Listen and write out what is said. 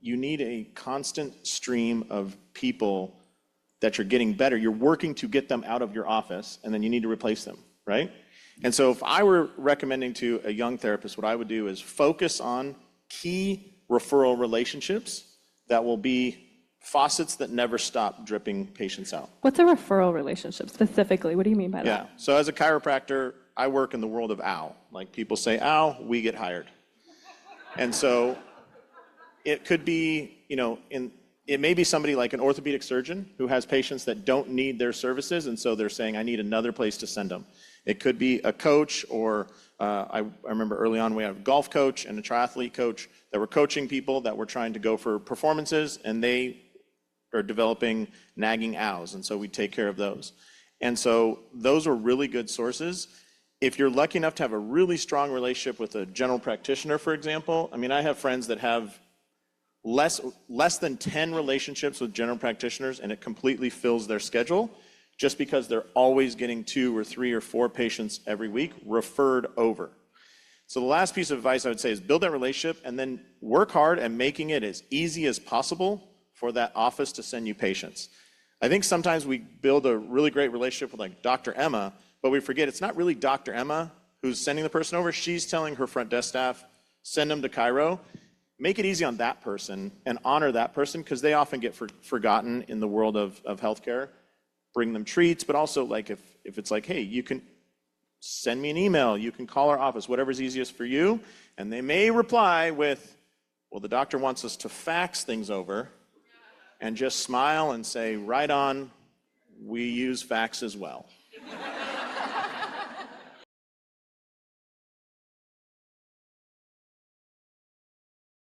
you need a constant stream of people that you're getting better. You're working to get them out of your office, and then you need to replace them, right? And so if I were recommending to a young therapist, what I would do is focus on key referral relationships that will be faucets that never stop dripping patients out. What's a referral relationship specifically? What do you mean by that? Yeah, so as a chiropractor, I work in the world of ow. Like people say ow, we get hired. And so it could be, it may be somebody like an orthopedic surgeon who has patients that don't need their services, and so they're saying, I need another place to send them. It could be a coach, or I remember early on we had a golf coach and a triathlete coach that were coaching people that were trying to go for performances, and they are developing nagging ows, and so we take care of those. And so those are really good sources. If you're lucky enough to have a really strong relationship with a general practitioner, for example, I have friends that have less than 10 relationships with general practitioners, and it completely fills their schedule just because they're always getting 2 or 3 or 4 patients every week referred over. So the last piece of advice I would say is build that relationship and then work hard at making it as easy as possible for that office to send you patients. I think sometimes we build a really great relationship with like Dr. Emma, but we forget it's not really Dr. Emma who's sending the person over. She's telling her front desk staff, send them to Chiro. Make it easy on that person and honor that person, because they often get forgotten in the world of healthcare. Bring them treats, but also like if it's like, hey, you can send me an email, you can call our office, whatever's easiest for you. And they may reply with, well, the doctor wants us to fax things over, and just smile and say, right on, we use fax as well.